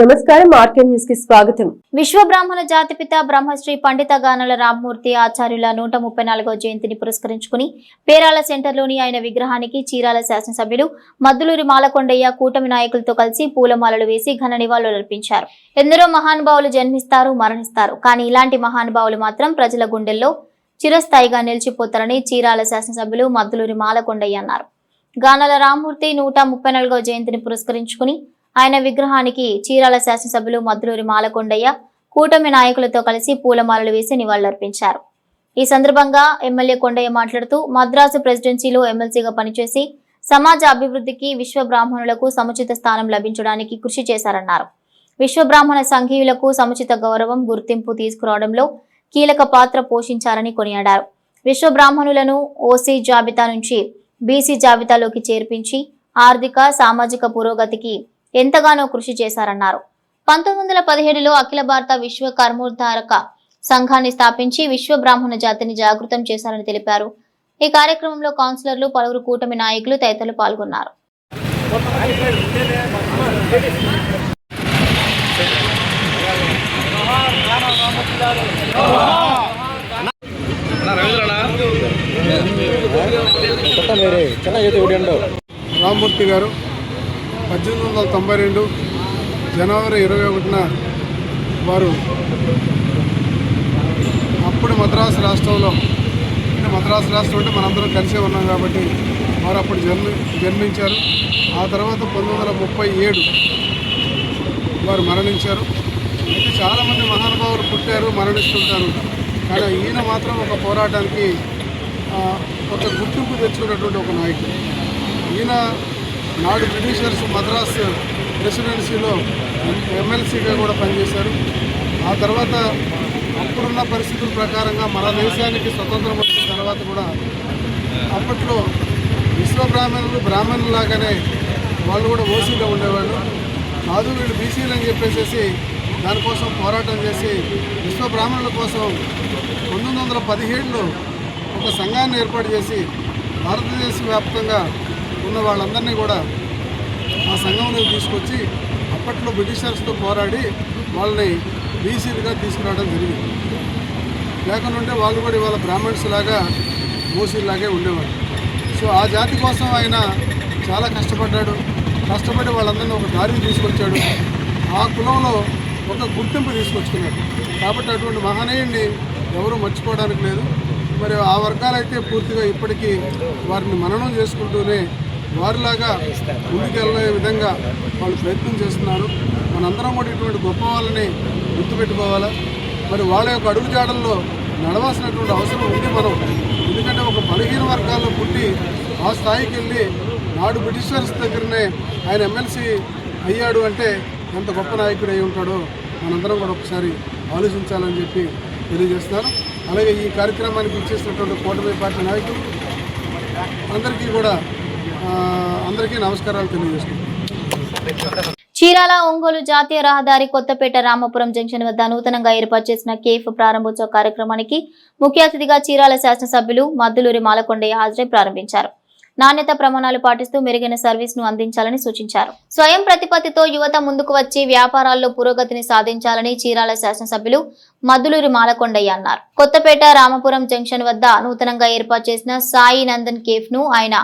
నమస్కారం RK news కి స్వాగతం. విశ్వ బ్రాహ్మణ జాతిపిత బ్రహ్మశ్రీ పండిత గానల రామ్మూర్తి ఆచార్యుల 134వ జయంతిని పురస్కరించుకుని పేరాల సెంటర్లోని ఆయన విగ్రహానికి చీరాల శాసనసభ్యులు మద్దులూరి మాలకొండయ్య కూటమి నాయకులతో కలిసి పూలమాలలు వేసి ఘన నివాళులర్పించారు. ఎందరో మహానుభావులు జన్మిస్తారు, మరణిస్తారు, కానీ ఇలాంటి మహానుభావులు మాత్రం ప్రజల గుండెల్లో చిరస్థాయిగా నిలిచిపోతారని చీరాల శాసనసభ్యులు మద్దులూరి మాలకొండయ్య అన్నారు. గానల రామ్మూర్తి 134వ జయంతిని పురస్కరించుకుని ఆయన విగ్రహానికి చీరాల శాసనసభ్యులు మద్దులూరి మాలకొండయ్య కూటమి నాయకులతో కలిసి పూలమాలలు వేసి నివాళులర్పించారు. ఈ సందర్భంగా ఎమ్మెల్యే కొండయ్య మాట్లాడుతూ మద్రాసు ప్రెసిడెన్సీలో ఎమ్మెల్సీగా పనిచేసి సమాజ అభివృద్ధికి విశ్వ బ్రాహ్మణులకు సముచిత స్థానం లభించడానికి కృషి చేశారన్నారు. విశ్వ బ్రాహ్మణ సంఘీయులకు సముచిత గౌరవం, గుర్తింపు తీసుకురావడంలో కీలక పాత్ర పోషించారని కొనియాడారు. విశ్వ బ్రాహ్మణులను ఓసీ జాబితా నుంచి బీసీ జాబితాలోకి చేర్పించి ఆర్థిక, సామాజిక పురోగతికి ఎంతగానో కృషి చేశారన్నారు. 1917లో అఖిల భారత విశ్వ కర్మోద్ధారక సంఘాన్ని స్థాపించి విశ్వ బ్రాహ్మణ జాతిని జాగృతం చేశారని తెలిపారు. ఈ కార్యక్రమంలో కౌన్సిలర్లు, పలువురు కూటమి నాయకులు తదితరులు పాల్గొన్నారు. రామ్మూర్తి గారు 1892 జనవరి 21న వారు అప్పుడు మద్రాసు రాష్ట్రంలో, మద్రాసు రాష్ట్రం అంటే మనందరం కలిసే ఉన్నాం కాబట్టి వారు అప్పుడు జన్మించారు. ఆ తర్వాత 1937 వారు మరణించారు. అయితే చాలామంది మహానుభావులు పుట్టారు, మరణిస్తుంటారు. కానీ ఈయన మాత్రం ఒక పోరాటానికి ఒక గుర్తింపు తెచ్చుకున్నటువంటి ఒక నాయకుడు. ఈయన నాడు బ్రిటిషర్స్ మద్రాసు ప్రెసిడెన్సీలో ఎమ్మెల్సీగా కూడా పనిచేశారు. ఆ తర్వాత అప్పుడున్న పరిస్థితుల ప్రకారంగా మన దేశానికి స్వతంత్రం వచ్చిన తర్వాత కూడా అప్పట్లో విశ్వ బ్రాహ్మణులాగానే వాళ్ళు కూడా ఓసీలో ఉండేవాళ్ళు కాదు. వీళ్ళు బీసీలు అని చెప్పేసి దానికోసం పోరాటం చేసి విశ్వ బ్రాహ్మణుల కోసం 1917లో ఒక సంఘాన్ని ఏర్పాటు చేసి భారతదేశ వ్యాప్తంగా ఉన్న వాళ్ళందరినీ కూడా ఆ సంఘంలో తీసుకొచ్చి అప్పట్లో బ్రిటిషర్స్తో పోరాడి వాళ్ళని బీసీలుగా తీసుకురావడం జరిగింది. లేకుంటే వాళ్ళు కూడా ఇవాళ బ్రాహ్మణ్స్ లాగా ఓసీలాగే ఉండేవాళ్ళు. సో ఆ జాతి కోసం ఆయన చాలా కష్టపడి వాళ్ళందరినీ ఒక దారిని తీసుకొచ్చాడు. ఆ కులంలో ఒక గుర్తింపు తీసుకొచ్చుకున్నాడు. కాబట్టి అటువంటి మహనీయుడిని ఎవరూ మర్చిపోవడానికి లేదు. మరి ఆ వర్గాలైతే పూర్తిగా ఇప్పటికీ వారిని మననం చేసుకుంటూనే వారిలాగా ముందుకెళ్ళే విధంగా వాళ్ళు ప్రయత్నం చేస్తున్నారు. మనందరం కూడా ఇటువంటి గొప్ప వాళ్ళని గుర్తుపెట్టుకోవాలా. మరి వాళ్ళ యొక్క అడుగుజాడల్లో నడవాల్సినటువంటి అవసరం ఉంది మనం. ఎందుకంటే ఒక బలహీన వర్గాల్లో పుట్టి ఆ స్థాయికి వెళ్ళి నాడు బ్రిటిషర్స్ దగ్గరనే ఆయన ఎమ్మెల్సీ అయ్యాడు అంటే ఎంత గొప్ప నాయకుడు అయి ఉంటాడో మనందరం కూడా ఒకసారి ఆలోచించాలని చెప్పి తెలియజేస్తున్నారు. అలాగే ఈ కార్యక్రమానికి ఇచ్చేసినటువంటి కూటమి పార్టీ నాయకులు అందరికీ నమస్కారాలు తెలియజేస్తున్నాను. చీరాల ఒంగోలు జాతీయ రహదారి కొత్తపేట రామపురం జంక్షన్ వద్ద నూతనంగా ఏర్పాటు చేసిన కేఫ్ ప్రారంభోత్సవ కార్యక్రమానికి ముఖ్య అతిథిగా చీరాల శాసనసభ్యులు మద్దులూరి మాలకొండయ్య హాజరై ప్రారంభించారు. నాణ్యత ప్రమాణాలు పాటిస్తూ మెరుగైన సర్వీస్ ను అందించాలని సూచించారు. స్వయం ప్రతిపత్తితో యువత ముందుకు వచ్చి వ్యాపారాల్లో పురోగతిని సాధించాలని చీరాల శాసనసభ్యులు మద్దులూరి మాలకొండయ్య అన్నారు. కొత్తపేట రామపురం జంక్షన్ వద్ద నూతనంగా ఏర్పాటు చేసిన సాయి నందన్ కేఫ్ ను ఆయన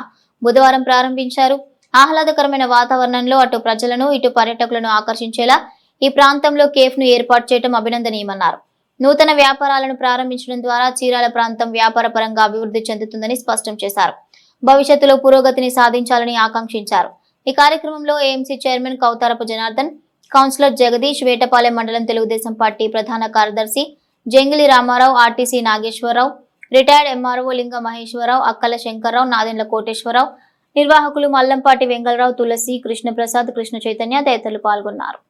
బుధవారం ప్రారంభించారు. ఆహ్లాదకరమైన వాతావరణంలో అటు ప్రజలను, ఇటు పర్యాటకులను ఆకర్షించేలా ఈ ప్రాంతంలో కేఫ్ ను ఏర్పాటు చేయడం అభినందనీయమన్నారు. నూతన వ్యాపారాలను ప్రారంభించడం ద్వారా చీరాల ప్రాంతం వ్యాపార పరంగా అభివృద్ధి చెందుతుందని స్పష్టం చేశారు. భవిష్యత్తులో పురోగతిని సాధించాలని ఆకాంక్షించారు. ఈ కార్యక్రమంలో AMC chairman Kautharapu Janardhan, councillor Jagadish, Vetapalem మండలం తెలుగుదేశం పార్టీ ప్రధాన కార్యదర్శి Jangili Rama Rao, RTC Nageswara Rao, retired MRO Linga Maheswara Rao, అక్కల శంకర్రావు, నాదెండ్ల కోటేశ్వరరావు, నిర్వాహకులు మల్లంపాటి వెంగళరావు, తులసి, కృష్ణప్రసాద్, కృష్ణ చైతన్య తదితరులు పాల్గొన్నారు.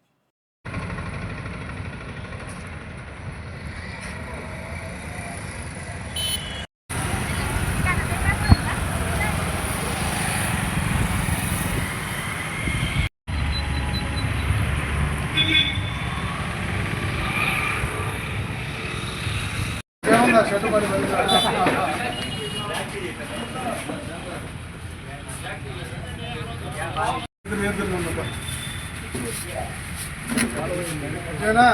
ఓకేనా?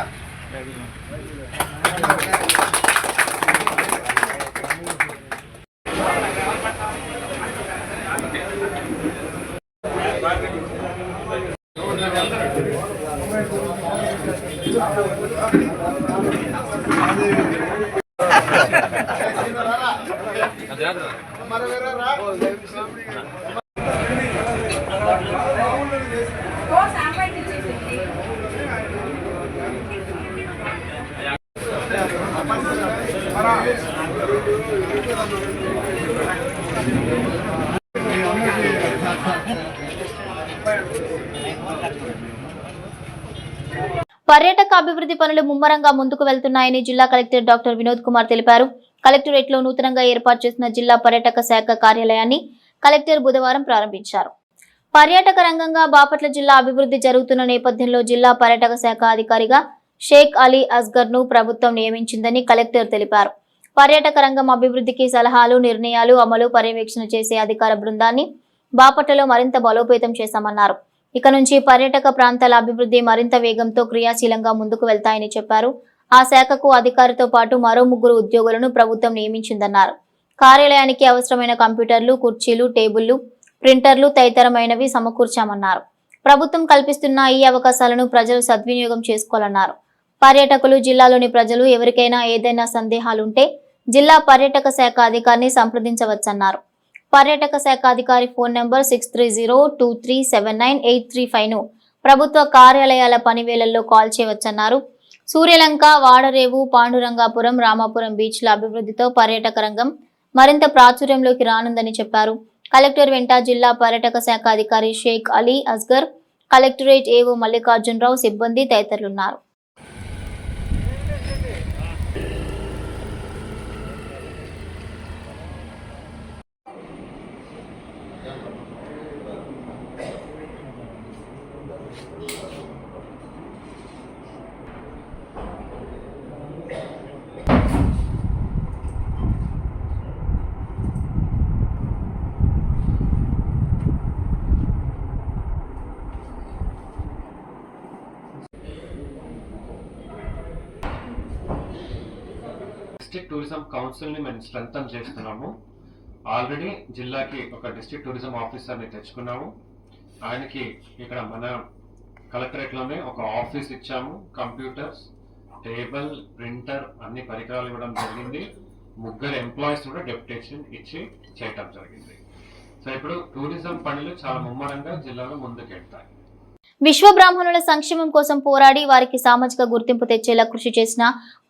పర్యాటక అభివృద్ధి పనులు ముమ్మరంగా ముందుకు వెళ్తున్నాయని జిల్లా కలెక్టర్ డాక్టర్ వినోద్ కుమార్ తెలిపారు. కలెక్టరేట్ లో నూతనంగా ఏర్పాటు చేసిన జిల్లా పర్యాటక శాఖ కార్యాలయాన్ని కలెక్టర్ బుధవారం ప్రారంభించారు. పర్యాటక రంగంగా బాపట్ల జిల్లా అభివృద్ధి జరుగుతున్న నేపథ్యంలో జిల్లా పర్యాటక శాఖ అధికారిగా షేక్ అలీ అస్గర్ ను ప్రభుత్వం నియమించిందని కలెక్టర్ తెలిపారు. పర్యాటక రంగం అభివృద్ధికి సలహాలు, నిర్ణయాలు, అమలు, పర్యవేక్షణ చేసే అధికార బృందాన్ని బాపట్లలో మరింత బలోపేతం చేశామన్నారు. ఇక నుంచి పర్యాటక ప్రాంతాల అభివృద్ధి మరింత వేగంతో క్రియాశీలంగా ముందుకు వెళ్తాయని చెప్పారు. ఆ శాఖకు అధికారితో పాటు మరో 3 ఉద్యోగులను ప్రభుత్వం నియమించిందన్నారు. కార్యాలయానికి అవసరమైన కంప్యూటర్లు, కుర్చీలు, టేబుళ్లు, ప్రింటర్లు తదితరమైనవి సమకూర్చామన్నారు. ప్రభుత్వం కల్పిస్తున్న ఈ అవకాశాలను ప్రజలు సద్వినియోగం చేసుకోవాలన్నారు. పర్యాటకులు, జిల్లాలోని ప్రజలు ఎవరికైనా ఏదైనా సందేహాలుంటే జిల్లా పర్యాటక శాఖ అధికారిని సంప్రదించవచ్చన్నారు. పర్యాటక శాఖ అధికారి ఫోన్ నంబర్ 6302379835 ను ప్రభుత్వ కార్యాలయాల పనివేళల్లో కాల్ చేయవచ్చన్నారు. సూర్యలంక, వాడరేవు, పాండురంగాపురం, రామాపురం బీచ్ల అభివృద్ధితో పర్యాటక రంగం మరింత ప్రాచుర్యంలోకి రానుందని చెప్పారు. కలెక్టర్ వెంట జిల్లా పర్యాటక శాఖ అధికారి షేక్ అలీ అస్గర్, కలెక్టరేట్ ఏవో మల్లికార్జునరావు, సిబ్బంది తదితరులున్నారు. డిస్ట్రిక్ట్ టూరిజం కౌన్సిల్ ని మేము స్ట్రెంథన్ చేస్తున్నాము. ఆల్రెడీ జిల్లాకి ఒక డిస్ట్రిక్ట్ టూరిజం ఆఫీసర్ని తెచ్చుకున్నాము. ఆయనకి ఇక్కడ మన కలెక్టరేట్ లోనే ఒక ఆఫీస్ ఇచ్చాము. కంప్యూటర్స్, టేబుల్, ప్రింటర్ అన్ని పరికరాలు ఇవ్వడం జరిగింది. 3 ఎంప్లాయీస్ కూడా డెప్యుటేషన్ ఇచ్చి చేయటం జరిగింది. సో ఇప్పుడు టూరిజం పనులు చాలా ముమ్మరంగా జిల్లాలో ముందుకెళ్తాయి. విశ్వ బ్రాహ్మణుల సంక్షేమం కోసం పోరాడి వారికి సామాజిక గుర్తింపు తెచ్చేలా కృషి చేసిన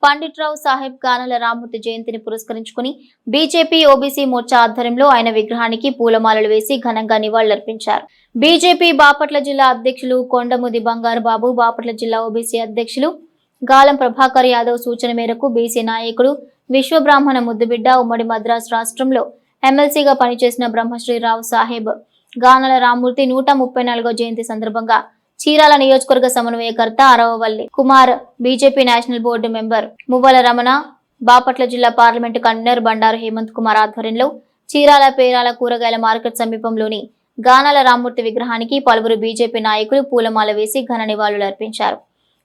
పండిట్ రావు సాహెబ్ గానల రామ్మూర్తి జయంతిని పురస్కరించుకుని బీజేపీ ఓబీసీ మోర్చా ఆధ్వర్యంలో ఆయన విగ్రహానికి పూలమాలలు వేసి ఘనంగా నివాళులర్పించారు. బీజేపీ బాపట్ల జిల్లా అధ్యక్షులు కొండముది బంగారు బాబు, బాపట్ల జిల్లా ఓబీసీ అధ్యక్షులు గాలం ప్రభాకర్ యాదవ్ సూచన మేరకు బీసీ నాయకుడు విశ్వ బ్రాహ్మణ ముద్దుబిడ్డ ఉమ్మడి మద్రాసు రాష్ట్రంలో ఎమ్మెల్సీగా పనిచేసిన బ్రహ్మశ్రీ రావు సాహెబ్ గానల రామ్మూర్తి 134వ జయంతి సందర్భంగా చీరాల నియోజకవర్గ సమన్వయకర్త Aravavalli Kumar, BJP national board member Muvvala Ramana, Bapatla జిల్లా పార్లమెంటు కన్వీనర్ బండారు హేమంత్ కుమార్ ఆధ్వర్యంలో చీరాల పేరాల కూరగాయల మార్కెట్ సమీపంలోని గానల రామ్మూర్తి విగ్రహానికి పలువురు బీజేపీ నాయకులు పూలమాల వేసి ఘన నివాళులు అర్పించారు.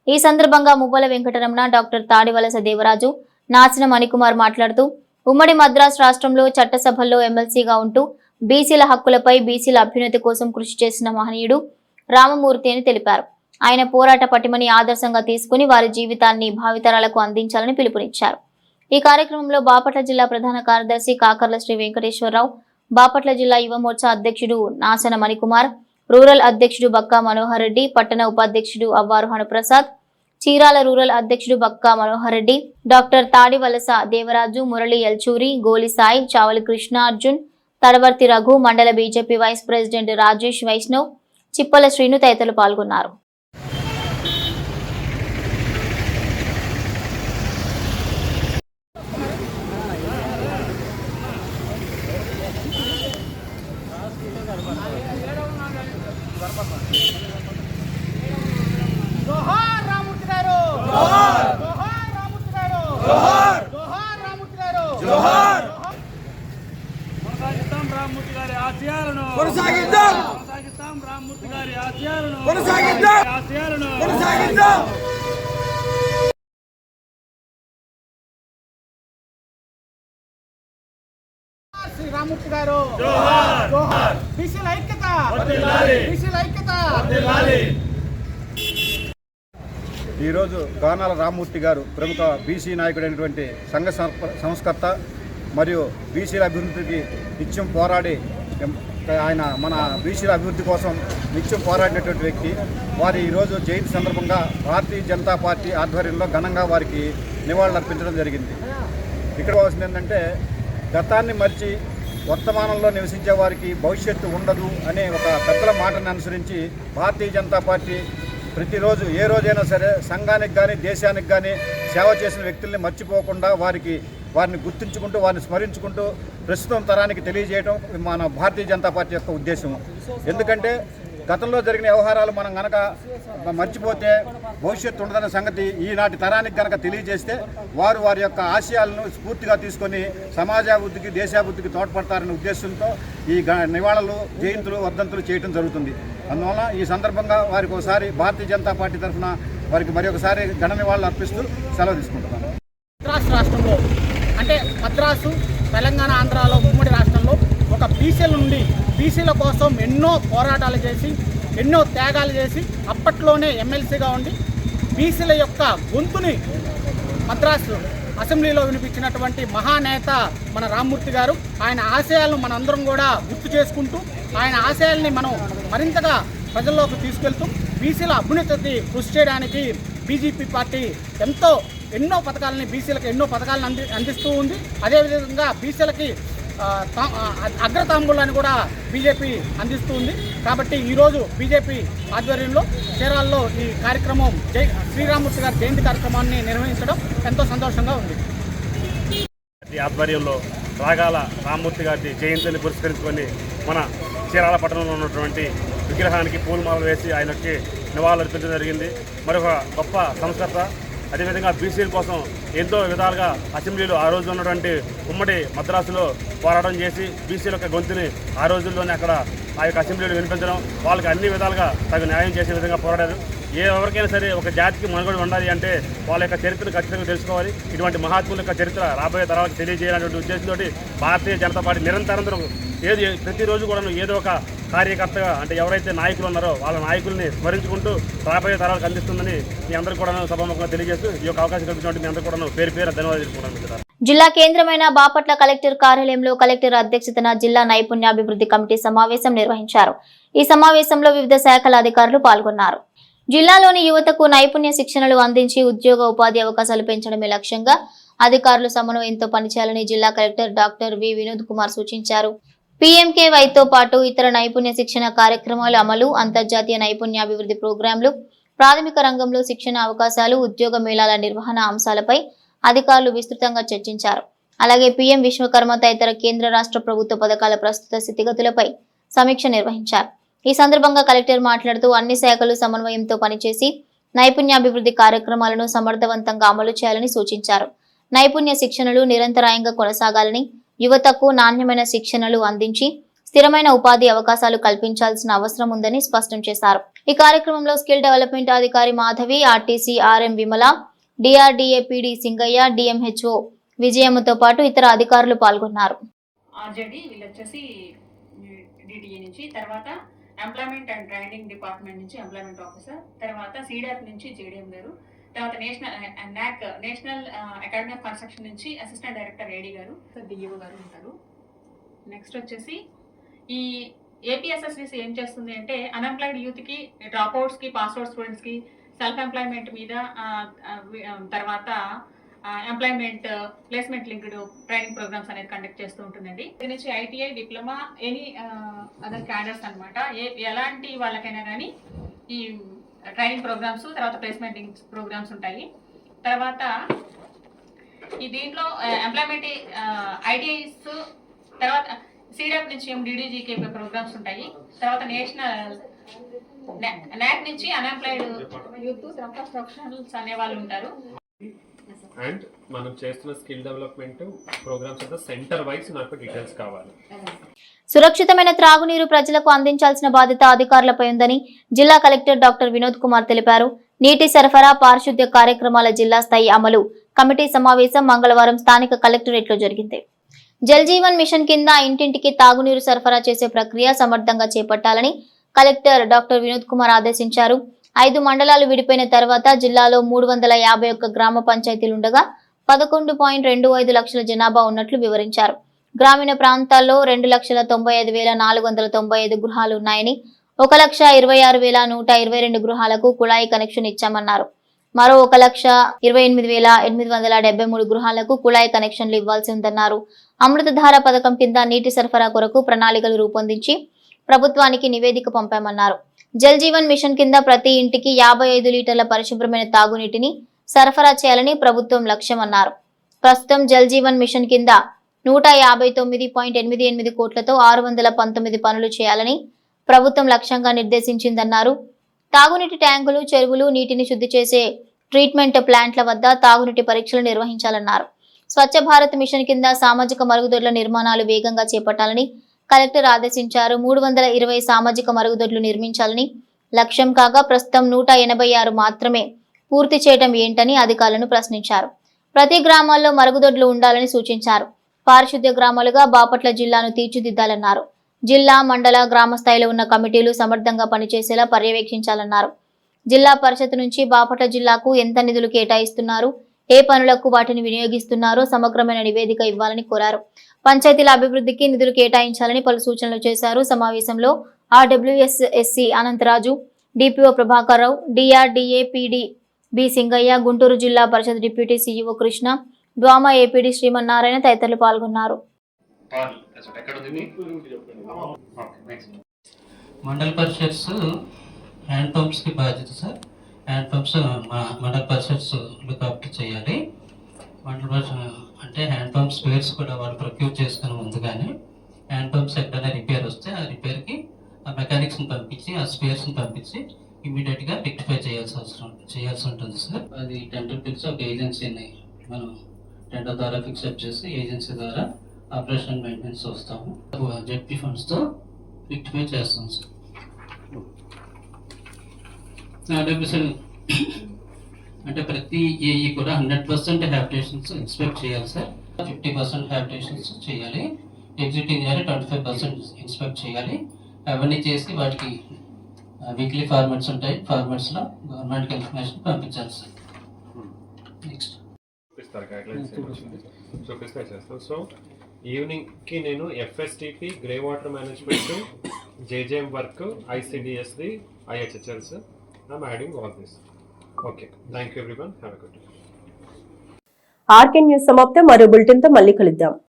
ఈ సందర్భంగా మువ్వల వెంకటరమణ, డాక్టర్ తాడివలస దేవరాజు, నాచిన మణికుమార్ మాట్లాడుతూ ఉమ్మడి మద్రాసు రాష్ట్రంలో చట్టసభల్లో ఎమ్మెల్సీగా ఉంటూ బీసీల హక్కులపై, బీసీల అభ్యున్నతి కోసం కృషి చేసిన మహనీయుడు రామమూర్తి అని తెలిపారు. ఆయన పోరాట పటిమని ఆదర్శంగా తీసుకుని వారి జీవితాన్ని భావితరాలకు అందించాలని పిలుపునిచ్చారు. ఈ కార్యక్రమంలో బాపట్ల జిల్లా ప్రధాన కార్యదర్శి కాకర్ల శ్రీ వెంకటేశ్వరరావు, బాపట్ల జిల్లా యువ మోర్చా అధ్యక్షుడు నాసన మణికుమార్, రూరల్ అధ్యక్షుడు బక్కా మనోహర్ రెడ్డి, పట్టణ ఉపాధ్యక్షుడు అవ్వారు హనుప్రసాద్, చీరాల రూరల్ అధ్యక్షుడు బక్కా మనోహర్ రెడ్డి, డాక్టర్ తాడివలస దేవరాజు, మురళి ఎల్చూరి, గోలి సాయి, చావలి కృష్ణ అర్జున్, తడవర్తి రఘు, మండల BJP vice president Rajesh Vaishnav, Chippala Srinu తదితరులు పాల్గొన్నారు. కొనసాగిద్దాం రామ్మూర్తి గారి ఆశయాలను శ్రీ రామూర్తి గారు బీసీల ఐక్యత, బీసీల ఐక్యత. ఈరోజు గానాల రామ్మూర్తి గారు ప్రముఖ బీసీ నాయకుడైనటువంటి సంఘ సంస్కర్త మరియు బీసీల అభివృద్ధికి నిత్యం పోరాడి ఆయన మన బీసీల అభివృద్ధి కోసం నిత్యం పోరాడినటువంటి వ్యక్తి. వారి ఈరోజు జయంతి సందర్భంగా భారతీయ జనతా పార్టీ ఆధ్వర్యంలో ఘనంగా వారికి నివాళులు అర్పించడం జరిగింది. ఇక్కడ కావాల్సింది ఏంటంటే గతాన్ని మరిచి వర్తమానంలో నివసించే వారికి భవిష్యత్తు ఉండదు అనే ఒక పెద్దల మాటను అనుసరించి భారతీయ జనతా పార్టీ ప్రతిరోజు ఏ రోజైనా సరే సంఘానికి కానీ దేశానికి కానీ సేవ చేసిన వ్యక్తుల్ని మర్చిపోకుండా వారిని గుర్తుంచుకుంటూ వారిని స్మరించుకుంటూ ప్రస్తుతం తరానికి తెలియజేయడం మన భారతీయ జనతా పార్టీ యొక్క ఉద్దేశం. ఎందుకంటే గతంలో జరిగిన వ్యవహారాలు మనం గనక మర్చిపోతే భవిష్యత్తు ఉండదనే సంగతి ఈనాటి తరానికి కనుక తెలియజేస్తే వారి యొక్క ఆశయాలను స్ఫూర్తిగా తీసుకొని సమాజాభివృద్ధికి దేశాభివృద్ధికి తోడ్పడతారనే ఉద్దేశంతో ఈ నివాళులు జయంతులు వర్ధంతులు చేయడం జరుగుతుంది. అందువల్ల ఈ సందర్భంగా వారికి ఒకసారి భారతీయ జనతా పార్టీ తరఫున వారికి మరి ఒకసారి ఘన నివాళులు అర్పిస్తూ సెలవు తీసుకుంటున్నాను. మద్రాసు రాష్ట్రంలో అంటే మద్రాసు తెలంగాణ ఆంధ్రాలో ఉమ్మడి రాష్ట్రంలో ఒక బీసీల నుండి బీసీల కోసం ఎన్నో పోరాటాలు చేసి ఎన్నో త్యాగాలు చేసి అప్పట్లోనే ఎమ్మెల్సీగా ఉండి బీసీల యొక్క గొంతుని మద్రాసు అసెంబ్లీలో వినిపించినటువంటి మహానేత మన రామ్మూర్తి గారు. ఆయన ఆశయాలను మనందరం కూడా గుర్తు చేసుకుంటూ ఆయన ఆశయాల్ని మనం మరింతగా ప్రజల్లోకి తీసుకెళ్తూ బీసీల అభ్యున్నతికి కృషి చేయడానికి బీజేపీ పార్టీ ఎన్నో పథకాలని బీసీలకు ఎన్నో పథకాలను అందిస్తూ ఉంది. అదేవిధంగా బీసీలకి అగ్రతాంబూలాన్ని కూడా బీజేపీ అందిస్తూ ఉంది. కాబట్టి ఈరోజు బీజేపీ ఆధ్వర్యంలో చీరాల్లో ఈ కార్యక్రమం శ్రీరామూర్తి గారి జయంతి కార్యక్రమాన్ని నిర్వహించడం ఎంతో సంతోషంగా ఉంది. ఆధ్వర్యంలో రాగాల రామ్మూర్తి గారి జయంతిని పురస్కరించుకొని మన చీరాల పట్టణంలో ఉన్నటువంటి విగ్రహానికి పూలమాలలు వేసి ఆయనకి నివాళులు అర్పించడం జరిగింది. మరొక గొప్ప సంస్కర్త. అదేవిధంగా బీసీల కోసం ఎంతో విధాలుగా అసెంబ్లీలో ఆ రోజు ఉన్నటువంటి ఉమ్మడి మద్రాసులో పోరాటం చేసి బీసీల యొక్క గొంతుని ఆ రోజుల్లోనే అక్కడ ఆ యొక్క అసెంబ్లీలో వినిపించడం, వాళ్ళకి అన్ని విధాలుగా తగు న్యాయం చేసే విధంగా పోరాడారు. ఎవరికైనా సరే ఒక జాతికి మనుగడ ఉండాలి అంటే వాళ్ళ యొక్క చరిత్రను ఖచ్చితంగా తెలుసుకోవాలి. ఇటువంటి మహాత్ముల యొక్క చరిత్ర రాబోయే తరాలకు తెలియజేయాలనే ఉద్దేశంతో భారతీయ జనతా పార్టీ నిరంతరం ప్రతిరోజు కూడా ఏదో ఒక కార్యకర్తగా అంటే ఎవరైతే నాయకులు ఉన్నారో వాళ్ళ నాయకుల్ని స్మరించుకుంటూ రాబోయే తరాలకు అందిస్తుందని మీ అందరూ కూడా సభాముఖంగా తెలియజేస్తూ ఈ యొక్క అవకాశం కల్పించినట్టు మీ అందరూ కూడా పేరు ధన్యవాదాలు తెలుపుకుంటున్నాను. జిల్లా కేంద్రమైన బాపట్ల కలెక్టర్ కార్యాలయంలో కలెక్టర్ అధ్యక్షతన జిల్లా నైపుణ్యాభివృద్ధి కమిటీ సమావేశం నిర్వహించారు. ఈ సమావేశంలో వివిధ శాఖల అధికారులు పాల్గొన్నారు. జిల్లాలోని యువతకు నైపుణ్య శిక్షణలు అందించి ఉద్యోగ ఉపాధి అవకాశాలు పెంచడమే లక్ష్యంగా అధికారులు సమన్వయంతో పనిచేయాలని జిల్లా collector doctor V Vinod Kumar సూచించారు. పీఎంకేవైతో పాటు ఇతర నైపుణ్య శిక్షణ కార్యక్రమాల అమలు, అంతర్జాతీయ నైపుణ్యాభివృద్ధి ప్రోగ్రాంలు, ప్రాథమిక రంగంలో శిక్షణ అవకాశాలు, ఉద్యోగ మేళాల నిర్వహణ అంశాలపై అధికారులు విస్తృతంగా చర్చించారు. అలాగే పీఎం విశ్వకర్మ తదితర కేంద్ర రాష్ట్ర ప్రభుత్వ పథకాల ప్రస్తుత స్థితిగతులపై సమీక్ష నిర్వహించారు. ఈ సందర్భంగా కలెక్టర్ మాట్లాడుతూ అన్ని శాఖలు సమన్వయంతో పనిచేసి నైపుణ్యాభివృద్ధి కార్యక్రమాలను సమర్థవంతంగా అమలు చేయాలని సూచించారు. నైపుణ్య శిక్షణలు నిరంతరాయంగా కొనసాగాలని, యువతకు నాణ్యమైన శిక్షణలు అందించి స్థిరమైన ఉపాధి అవకాశాలు కల్పించాల్సిన అవసరం ఉందని స్పష్టం చేశారు. ఈ కార్యక్రమంలో స్కిల్ డెవలప్మెంట్ అధికారి Madhavi, RTC RM Vimala, DRDA PD Singaiah, DMHO విజయమ్మతో పాటు ఇతర అధికారులు పాల్గొన్నారు. తర్వాత ఎంప్లాయ్మెంట్ అండ్ ట్రైనింగ్ డిపార్ట్మెంట్ నుంచి ఎంప్లాయ్మెంట్ ఆఫీసర్, తర్వాత సీడాప్ నుంచి జేడీఎం గారు, తర్వాత నేషనల్ అకాడమీ ఆఫ్ కన్స్ట్రక్షన్ నుంచి అసిస్టెంట్ డైరెక్టర్ ఏడీ గారు, డిఈఓ గారు ఉంటారు. నెక్స్ట్ వచ్చేసి ఈ ఏపీఎస్ఎస్విసి ఏం చేస్తుంది అంటే అన్ఎంప్లాయిడ్ యూత్కి, డ్రాప్అవుట్స్కి, పాస్అవుట్ స్టూడెంట్స్కి సెల్ఫ్ ఎంప్లాయ్మెంట్ మీద, తర్వాత employment placement linked training programmes అనేది కండక్ట్ చేస్తూ ఉంటుందండి. దీని నుంచి ITI, diploma, any other cadres అనమాట, ఎలాంటి వాళ్ళకైనా కానీ ఈ ట్రైనింగ్ ప్రోగ్రామ్స్, తర్వాత ప్లేస్మెంట్ లింక్ ప్రోగ్రామ్స్ ఉంటాయి. తర్వాత ఈ దీంట్లో ఎంప్లాయ్మెంట్ ఐటీఐస్, తర్వాత సీడాప్ నుంచి డిడిజికే ప్రోగ్రామ్స్ ఉంటాయి. తర్వాత నేషనల్ నాక్ నుంచి అన్ఎంప్లాయిడ్ యూత్, తర్వాత ప్రొఫెషనల్స్ అనే వాళ్ళు ఉంటారు. అండ్ మనం చేస్తున్న స్కిల్ డెవలప్మెంట్ ప్రోగ్రామ్స్ అంతా సెంటర్ వైజ్ నాకు డీటెయిల్స్ కావాలి. సురక్షితమైన త్రాగునీరు ప్రజలకు అందించాల్సిన బాధ్యత అధికారులపై ఉందని జిల్లా కలెక్టర్ డాక్టర్ వినోద్ కుమార్ తెలిపారు. నీటి సరఫరా పారిశుద్ధ్య కార్యక్రమాల జిల్లా స్థాయి అమలు కమిటీ సమావేశం మంగళవారం స్థానిక కలెక్టరేట్లో జరిగింది. జల్ జీవన్ మిషన్ కింద ఇంటింటికి తాగునీరు సరఫరా చేసే ప్రక్రియ సమర్థంగా చేపట్టాలని కలెక్టర్ డాక్టర్ వినోద్ కుమార్ ఆదేశించారు. 5 మండలాలు విడిపోయిన తర్వాత జిల్లాలో 351 గ్రామ పంచాయతీలుండగా 11.25 లక్షల జనాభా ఉన్నట్లు వివరించారు. గ్రామీణ ప్రాంతాల్లో 2,95,495 గృహాలు ఉన్నాయని 1,26,122 గృహాలకు కుళాయి కనెక్షన్ ఇచ్చామన్నారు. మరో 1,28,873 గృహాలకు కుళాయి కనెక్షన్లు ఇవ్వాల్సి ఉందన్నారు. అమృతధార పథకం కింద నీటి సరఫరా కొరకు ప్రణాళికలు రూపొందించి ప్రభుత్వానికి నివేదిక పంపామన్నారు. జల్ జీవన్ మిషన్ కింద ప్రతి ఇంటికి 55 లీటర్ల పరిశుభ్రమైన తాగునీటిని సరఫరా చేయాలని ప్రభుత్వం లక్ష్యమన్నారు. ప్రస్తుతం జల్ జీవన్ మిషన్ కింద 159.88 కోట్లతో 619 పనులు చేయాలని ప్రభుత్వం లక్ష్యంగా నిర్దేశించిందన్నారు. తాగునీటి ట్యాంకులు, చెరువులు, నీటిని శుద్ధి చేసే ట్రీట్మెంట్ ప్లాంట్ల వద్ద తాగునీటి పరీక్షలు నిర్వహించాలన్నారు. స్వచ్ఛ భారత్ మిషన్ కింద సామాజిక మరుగుదొడ్ల నిర్మాణాలు వేగంగా చేపట్టాలని కలెక్టర్ ఆదేశించారు. 320 సామాజిక మరుగుదొడ్లు నిర్మించాలని లక్ష్యం కాగా ప్రస్తుతం 186 మాత్రమే పూర్తి చేయడం ఏంటని అధికారులను ప్రశ్నించారు. ప్రతి గ్రామాల్లో మరుగుదొడ్లు ఉండాలని సూచించారు. పారిశుద్ధ్య గ్రామాలుగా బాపట్ల జిల్లాను తీర్చిదిద్దాలన్నారు. జిల్లా, మండల, గ్రామ స్థాయిలో ఉన్న కమిటీలు సమర్థంగా పనిచేసేలా పర్యవేక్షించాలన్నారు. జిల్లా పరిషత్ నుంచి బాపట్ల జిల్లాకు ఎంత నిధులు కేటాయిస్తున్నారు, ఏ పనులకు వాటిని వినియోగిస్తున్నారో సమగ్రమైన నివేదిక ఇవ్వాలని కోరారు. పంచాయతీల అభివృద్ధికి నిధులు కేటాయించాలని పలు సూచనలు చేశారు. సమావేశంలో RWSSC Anantharaju, DPO Prabhakar Rao, DRDA PD B Singaiah, Guntur జిల్లా పరిషత్ deputy CEO Krishna, DWAMA APD Srimannarayana తదితరులు పాల్గొన్నారు. మండల పరిషత్స్ హ్యాండ్ పంప్స్కి బాధ్యత సార్. హ్యాండ్ పంప్స్ మండల పరిషత్స్ లుకప్ చేయాలి. మండల పరిషత్ అంటే హ్యాండ్ పంప్ స్పేర్స్ కూడా వాళ్ళు ప్రొక్యూర్ చేసుకుని ముందుగానే హ్యాండ్ పంప్స్ ఎక్కడైనా రిపేర్ వస్తే ఆ రిపేర్కి ఆ మెకానిక్స్ని పంపించి ఆ స్పేర్స్ని పంపించి ఇమీడియట్గా రెక్టిఫై చేయాల్సి ఉంటుంది సార్. అది టెండర్ పిలిచి ఒక ఏజెన్సీని మనం టెండర్ ద్వారా ఫిక్సప్ చేసి ఏజెన్సీ ద్వారా ఆపరేషన్ మెయింటెనెన్స్ వస్తాము. జెడ్పీ ఫండ్స్తో రెక్టిఫై చేస్తాం సార్. RWSL అంటే ప్రతి ఏఈ కూడా 100% హ్యాబిటేషన్స్ ఇన్స్పెక్ట్ చేయాలి సార్. 50% హ్యాబిటేషన్స్ చేయాలి. ఎగ్జిటింగ్ ఏరియా 25% ఇన్స్పెక్ట్ చేయాలి. అవన్నీ చేసి వాటికి వీక్లీ ఫార్మాట్స్ ఉంటాయి. ఫార్మాట్స్లో గవర్నమెంట్కి ఇన్ఫర్మేషన్ పంపించాలి సార్. నెక్స్ట్ చేస్తాను. సో ఈవినింగ్కి నేను FSTP, grey water management, JJM work, ICDSది, IHHLs, I'm adding all this. Okay, thank you everyone. Have a good day. RK News సమాప్తం. మరో బులెటిన్తో మళ్ళీ కలుద్దాం.